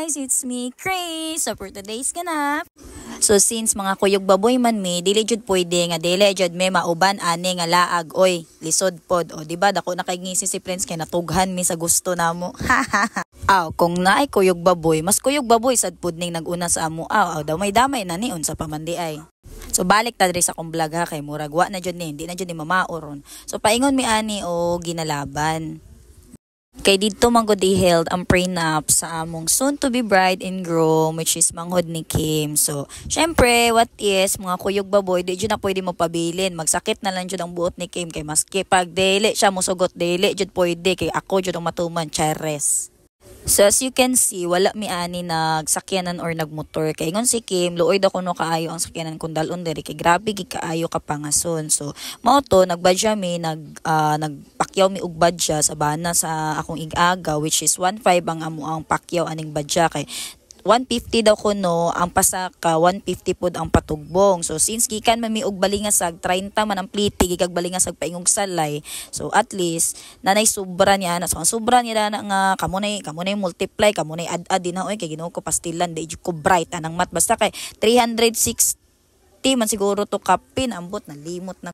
guys, it's me, Chris. So for today's ganap. So since mga kuyog baboy man mi, dili jud pwede nga dili jud may mauban ani nga laag oy, lisod pod. O di ba dako na kay ngisi si Prince kay natughan mi sa gusto namo. Aw, kung naay kuyog baboy, mas kuyog baboy sad pod ning naguna sa amo. Aw, daw may damay na ni unsa pa man di ay. So balik ta diri sa akong vlog ha kay murag wa na jud ni, hindi na jud ni mamaoron. So paingon mi ani o ginalaban. Kay dito manggod i-held ang prenup sa among soon to be bride and groom which is manghod ni Kim. So, syempre, what is mga kuyog baboy, di jud na pwede mo pabilin. Magsakit na lang jud ang buot ni Kim kay maski pag dili siya mosugot dili jud pwede kay ako jud ang matuman chares. So as you can see, wala mi ani nagsakyanan or nagmotor. Kay ngon si Kim, luoy daw kuno kaayo ang sakyanan kun dalon diri kay grabe gi kaayo ka pangason. So mao to nagbadya mi nagpakyaw mi og badya sa bana sa akong ig-aga which is 1.5 ang amo ang pakyaw aning badya kay 150 daw kuno ang pasaka, 150 pod ang patugbong. So since gikan man mi og balingasag 30 man ang pliti gikag balingasag paingog salay. So at least nanay sobra niya na. So ang sobra niya na nga kamo nay multiply, kamo nay add din na oy kay Ginoo ko pastilan di ko bright anang mat basta kay 360 man siguro to kapin ambot na limot na.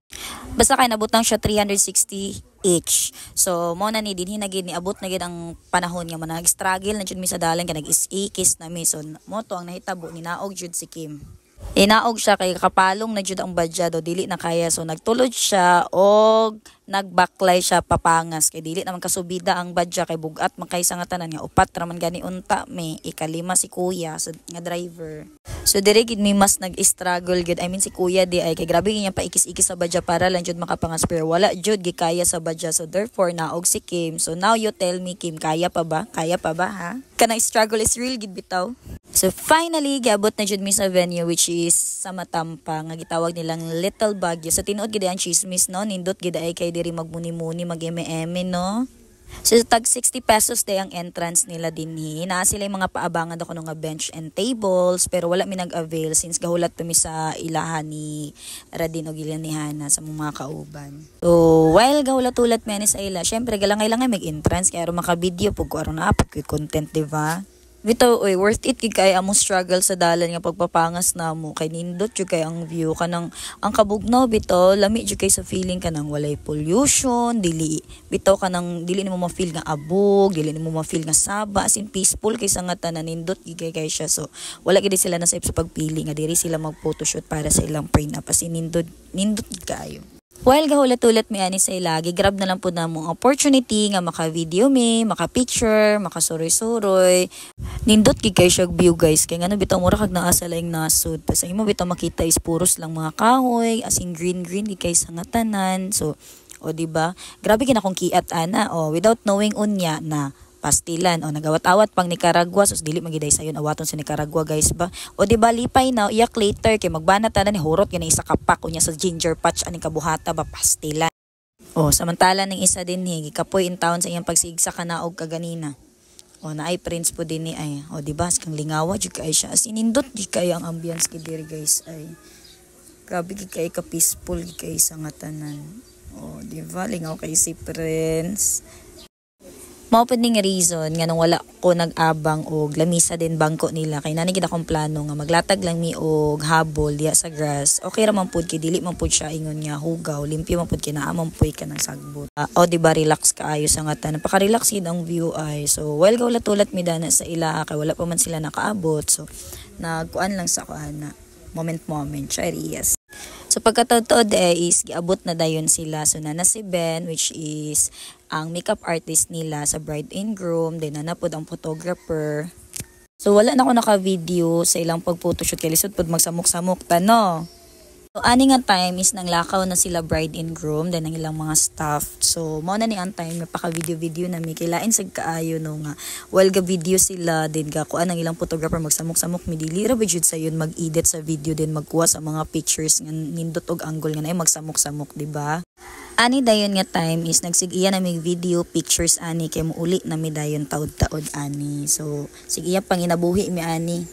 Basta kay nabutang siya 360 each. So mo na ni dinhi na gid ni abot na gid ang panahon nga man nag-struggle na jud mi sa dalan kay nag-is-ikis na mi. So mo to ang nahitabo ni naog jud si Kim. Inaog siya kay kapalong na jud ang badya do dili na kaya so nagtulod siya og nagbaklay siya papangas kay dili naman kasubida ang badya kay bugat makay sa nga tanan nga upat ra man gani unta mi ikalima si kuya so, nga driver. So dire gid mi mas nag-struggle gid I mean si kuya di ay kay grabe niya pa ikis-ikis sa badya para lang jud makapangas pero wala jud gikaya sa badya so therefore naog si Kim. So now you tell me Kim kaya pa ba ha? Kanang struggle is real gid bitaw. So finally giabot na jud mi sa venue which is sa Matampa nga gitawag nilang Little Baguio. So tinuod gid ang chismis no nindot gid ay kay diri magmuni-muni mag-eme-eme no. So tag 60 pesos day ang entrance nila dinhi. Naa sila yung mga paabangan ako nga bench and tables pero wala mi nag-avail since gahulat mi sa ilahan ni Radin o Gilian ni Hana sa mga kauban. So while gahulat-ulat mi sa ila, syempre galangay-langay mag-entrance kaya aron maka-video pug aron na pag content di ba? Bitaw oy worth it kay kay amo struggle sa dalan nga pagpapangas namo kay nindot jud kay ang view kanang ang kabugnaw bitaw lami jud kay sa feeling kanang walay pollution dili bitaw kanang dili nimo ma-feel nga abog dili nimo ma-feel nga saba as in peaceful kay sa nga tanan nindot kay siya so wala gid sila nasayop sa pagpili nga diri sila mag-photoshoot para sa ilang prenup as in nindot kaayo. While gahulat-ulat mi ani sa ilagi, grab na lang po na mong opportunity nga maka-video mi, maka-picture, maka-suroy-suroy. Nindot gid kay siya view guys, kay ngano bitaw mura kag naa sa laing nasud. Sa imo bitaw makita is puros lang mga kahoy, as in green gid kay sa nga tanan. So, o di ba? Grabe kina kong kiat ana, without knowing unya na pastilan o nagawat-awat pang Nicaragua so dili magiday sayon awaton sa Nicaragua guys ba o di ba lipay na iyak later kay magbana tanan ni hurot gani isa ka pack unya sa ginger patch aning kabuhata ba pastilan o samantala ning isa din ni gikapoy in town sa iyang pagsigsa kanaog kaganina o naay Prince po din ni ay o di ba kang lingawa jud kay siya as inindot di kay ang ambience kay diri guys ay grabe gid kay ka peaceful gid kay sa nga tanan o di ba lingaw kay si Prince. Mao pud ning reason nga nung wala ko nag-abang og lamisa din bangko nila kay nani gid akong plano nga maglatag lang mi og habol diya sa grass. Okay ra man pud kay dili man pud siya ingon nga hugaw, limpyo man pud kay naa man puy ka ng sagbot. O di ba relax kaayo sa nga tanan. Napaka-relax gid ang view ay. So while gawlat-ulat mi dana sa ila kay wala pa man sila nakaabot. So nagkuan lang sa kuan na moment yes. So pagkatotoo is giabot na dayon sila. So nana si Ben which is ang makeup artist nila sa bride and groom. Then nanapod ang photographer. So wala na ako naka-video sa ilang pag-photoshoot kay lisod pod magsamok-samok ta no. So ani nga time is nang lakaw na sila bride and groom then ang ilang mga staff. So mao na ni ang time mapaka-video na mi kay lain sad kaayo no nga while ga video sila din ga kuan ang ilang photographer magsamok-samok mi dili ra jud sayon mag-edit sa video din magkuha sa mga pictures nga nindot og angle nga nay magsamok-samok di ba? Ani dayon nga time is nagsigiya na mig video pictures ani kay muuli na mi dayon taud-taud ani. So sigiya panginabuhi mi ani.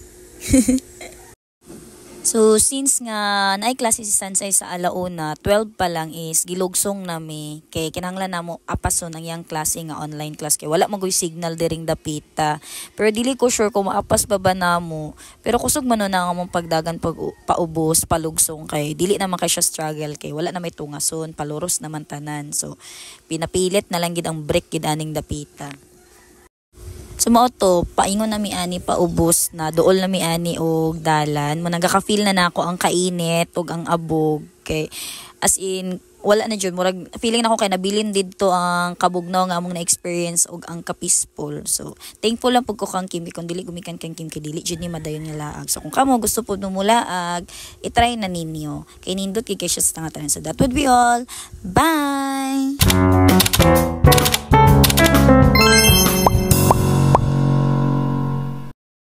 So, since nga naay klase si Sansay sa alauna, 12 pa lang is gilugsong nami. Kay kinahanglan namo apason ang yang klase nga online class. Kay wala magoy signal diring dapita. Pero dili ko sure kung maapas ba ba namo. Pero kusog man na nga mong pagdagan paubos, palugsong kay dili naman kay siya struggle kay wala na may tungason, paluros naman tanan. So, pinapilit na lang gid ang break gid aning dapita. So mao to, paingon na mi ani paubos na duol na mi ani og dalan. Mo nagaka-feel na nako ang kainit ug ang abog kay as in wala na jud murag feeling nako kay nabilin didto ang kabugnaw nga among na-experience og ang ka-peaceful. So thankful lang pud ko kang Kim kung dili gumikan kang Kim kay dili jud ni madayon nga laag. So kung kamo gusto pud mo mulaag, i-try na ninyo. Kay nindot kay siya sa tanan. So that would be all. Bye.